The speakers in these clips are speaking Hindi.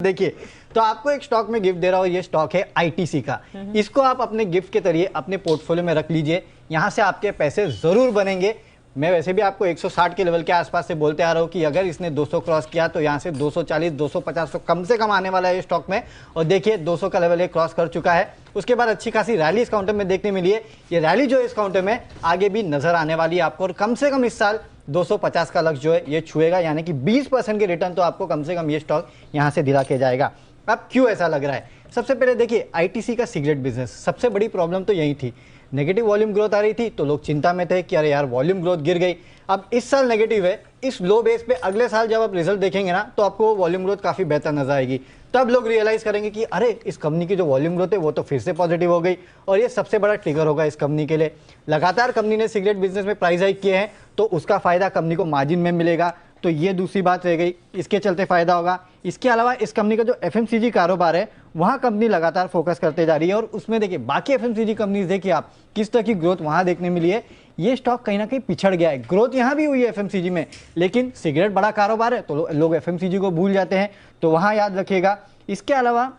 देखिए, तो आपको एक स्टॉक में गिफ्ट दे रहा हूं, ये स्टॉक है आईटीसी का। इसको आप अपने गिफ्ट के जरिए अपने पोर्टफोलियो में रख लीजिए, यहां से आपके पैसे जरूर बनेंगे। मैं वैसे भी आपको 160 के लेवल के आसपास से बोलते आ रहा हूं कि अगर इसने 200 क्रॉस किया तो यहां से 240 250 तो कम से कम आने वाला है इस स्टॉक में। और देखिए 200 का लेवल ये क्रॉस कर चुका है। उसके बाद अच्छी खासी रैली इस काउंटर में देखने मिली है। ये रैली जो है इस काउंटर में आगे भी नजर आने वाली है आपको, और कम से कम इस साल 250 का लक्ष्य जो है ये छुएगा, यानी कि 20% के रिटर्न तो आपको कम से कम ये स्टॉक यहां से दिला के जाएगा। अब क्यों ऐसा लग रहा है? सबसे पहले देखिए, आईटीसी का सिगरेट बिजनेस, सबसे बड़ी प्रॉब्लम तो यही थी। नेगेटिव वॉल्यूम ग्रोथ आ रही थी तो लोग चिंता में थे कि अरे यार वॉल्यूम ग्रोथ गिर गई। अब इस साल नेगेटिव है, इस लो बेस पे अगले साल जब आप रिजल्ट देखेंगे ना तो आपको वॉल्यूम ग्रोथ काफी बेहतर नजर आएगी। तब लोग रियलाइज करेंगे कि अरे इस कंपनी की जो वॉल्यूम ग्रोथ है वो तो फिर से पॉजिटिव हो गई, और ये सबसे बड़ा ट्रिगर होगा इस कंपनी के लिए। लगातार कंपनी ने सिगरेट बिजनेस में प्राइस हाइक किए हैं तो उसका फायदा कंपनी को मार्जिन में मिलेगा, तो ये दूसरी बात रह गई, इसके चलते फायदा होगा। इसके अलावा इस कंपनी का जो एफएमसीजी कारोबार है वहाँ कंपनी लगातार फोकस करते जा रही है, और उसमें देखिए बाकी एफएमसीजी कंपनीज देखिए आप किस तरह की ग्रोथ वहाँ देखने मिली है। ये स्टॉक कहीं ना कहीं पिछड़ गया है, ग्रोथ यहाँ भी हुई है एफएमसीजी में, लेकिन सिगरेट बड़ा कारोबार है तो लोग एफएमसीजी को भूल जाते हैं, तो वहाँ याद रखिएगा। इसके अलावा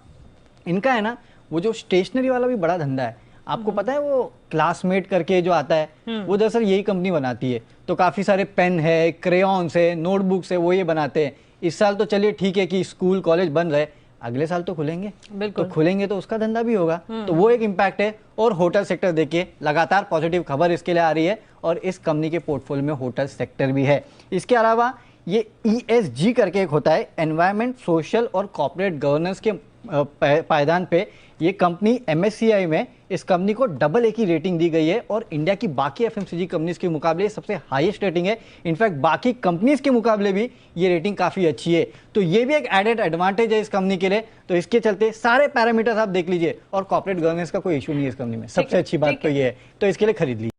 इनका है ना वो जो स्टेशनरी वाला भी बड़ा धंधा है, आपको पता है वो क्लासमेट करके जो आता है वो दरअसल यही कंपनी बनाती है। तो काफी सारे पेन है, क्रेयॉन्स है, नोटबुक्स है, वो ये बनाते हैं। इस साल तो चलिए ठीक है कि स्कूल कॉलेज बंद रहे, अगले साल तो खुलेंगे, तो खुलेंगे तो उसका धंधा भी होगा, तो वो एक इम्पैक्ट है। और होटल सेक्टर देखिए लगातार पॉजिटिव खबर इसके लिए आ रही है, और इस कंपनी के पोर्टफोलियो में होटल सेक्टर भी है। इसके अलावा ये ESG करके एक होता है, एनवायरमेंट, सोशल और कॉर्पोरेट गवर्नेंस के पायदान पे ये कंपनी MSCI में इस कंपनी को AA की रेटिंग दी गई है, और इंडिया की बाकी FMCG कंपनीज के मुकाबले सबसे हाईएस्ट रेटिंग है। इनफैक्ट बाकी कंपनीज के मुकाबले भी ये रेटिंग काफी अच्छी है, तो ये भी एक एडेड एडवांटेज है इस कंपनी के लिए। तो इसके चलते सारे पैरामीटर्स आप देख लीजिए, और कॉर्पोरेट गवर्नेंस का कोई इशू नहीं है इस कंपनी में, सबसे अच्छी बात तो ये है, तो इसके लिए खरीद लीजिए।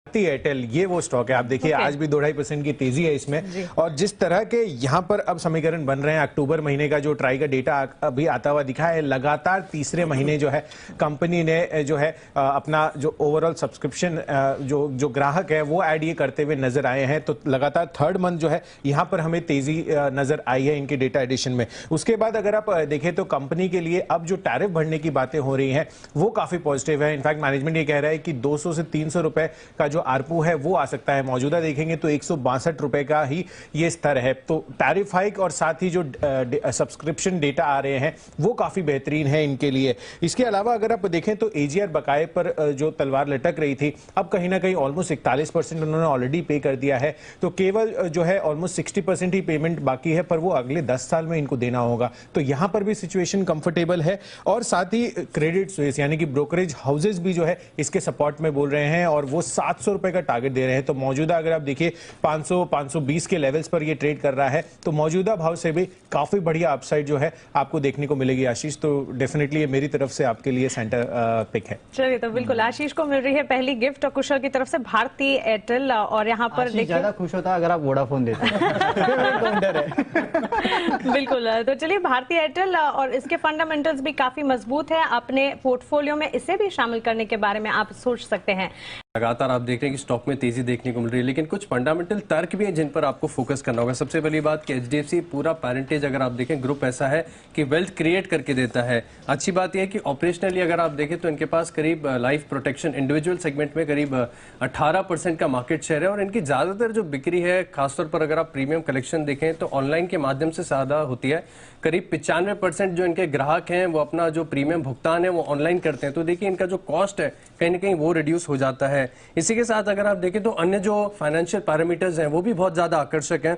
एयरटेल ये वो स्टॉक है, आप देखिए आज भी 2-2.5% की तेजी है इसमें। और जिस तरह के यहाँ पर अब समीकरण बन रहे हैं, अक्टूबर महीने का जो ट्राई का डेटा अभी आता हुआ दिखा है, लगातार तीसरे महीने जो है कंपनी ने जो है अपना जो ओवरऑल सब्सक्रिप्शन जो ग्राहक है वो ऐड ये करते हुए नजर आए हैं। तो लगातार थर्ड मंथ जो है यहाँ पर हमें तेजी नजर आई है इनके डेटा एडिशन में। उसके बाद अगर आप देखें तो कंपनी के लिए अब जो टैरिफ बढ़ने की बातें हो रही हैं वो काफी पॉजिटिव है। इनफैक्ट मैनेजमेंट ये कह रहा है कि 200 से 300 रुपए का जो आरपू है वो आ सकता है। मौजूदा देखेंगे तो 162 रुपए का ही ये स्तर है। तो टैरिफ हाइक और साथ ही जो सब्सक्रिप्शन डेटा आ रहे हैं वो काफी बेहतरीन है इनके लिए। इसके अलावा अगर आप देखें तो एजीआर बकाये पर जो तलवार लटक रही थी, अब कहीं ना कहीं ऑलमोस्ट 41% उन्होंने ऑलरेडी पे कर दिया है। तो केवल जो है ऑलमोस्ट 60% ही पेमेंट बाकी है, पर वो अगले 10 साल में इनको देना होगा। तो यहां पर भी सिचुएशन कंफर्टेबल है। और साथ ही क्रेडिट स्विस यानी कि ब्रोकरेज हाउसेज भी जो है इसके सपोर्ट में बोल रहे हैं, और वो 700 रुपए का टारगेट दे रहे हैं। तो मौजूदा अगर आप देखिए 500-520 के लेवल्स पर ये ट्रेड कर रहा है, तो मौजूदा भाव से भी काफी बढ़िया अपसाइड जो है आपको देखने को मिलेगी आशीष। तो डेफिनेटली ये मेरी तरफ से आपके लिए सेंटर पिक है। चलिए, तो बिल्कुल आशीष को मिल रही है पहली गिफ्ट, और कुशल की तरफ से भारतीय एयरटेल। और यहाँ पर ज्यादा खुश होता अगर आप वोडाफोन देते बिल्कुल। तो चलिए, भारतीय एयरटेल और इसके फंडामेंटल्स भी काफी मजबूत है, अपने पोर्टफोलियो में इसे भी शामिल करने के बारे में आप सोच सकते हैं। लगातार आप देख रहे हैं कि स्टॉक में तेजी देखने को मिल रही है, लेकिन कुछ फंडामेंटल तर्क भी हैं जिन पर आपको फोकस करना होगा। सबसे पहली बात कि HDFC पूरा पेरेंटेज अगर आप देखें ग्रुप ऐसा है कि वेल्थ क्रिएट करके देता है। अच्छी बात यह है कि ऑपरेशनली अगर आप देखें तो इनके पास करीब लाइफ प्रोटेक्शन इंडिविजुअल सेगमेंट में करीब 18% का मार्केट शेयर है, और इनकी ज्यादातर जो बिक्री है खासतौर पर अगर आप प्रीमियम कलेक्शन देखें तो ऑनलाइन के माध्यम से ज्यादा होती है। करीब 95% जो इनके ग्राहक हैं वो अपना जो प्रीमियम भुगतान है वो ऑनलाइन करते हैं। तो देखिए इनका जो कॉस्ट है कहीं ना कहीं वो रिड्यूस हो जाता है। इसी के साथ अगर आप देखें तो अन्य जो फाइनेंशियल पैरामीटर्स हैं वो भी बहुत ज्यादा आकर्षक हैं।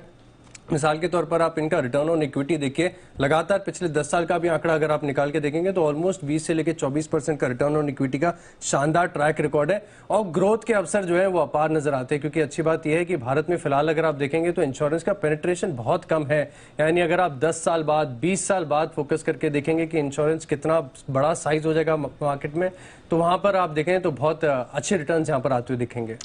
मिसाल के तौर पर आप इनका रिटर्न ऑन इक्विटी देखिए, लगातार पिछले 10 साल का भी आंकड़ा अगर आप निकाल के देखेंगे तो ऑलमोस्ट 20 से लेकर 24% का रिटर्न ऑन इक्विटी का शानदार ट्रैक रिकॉर्ड है, और ग्रोथ के अवसर जो है वो अपार नजर आते हैं। क्योंकि अच्छी बात यह है कि भारत में फिलहाल अगर आप देखेंगे तो इंश्योरेंस का पेनिट्रेशन बहुत कम है। यानी अगर आप 10 साल बाद 20 साल बाद फोकस करके देखेंगे कि इंश्योरेंस कितना बड़ा साइज हो जाएगा मार्केट में, तो वहां पर आप देखें तो बहुत अच्छे रिटर्न यहाँ पर आते हुए दिखेंगे।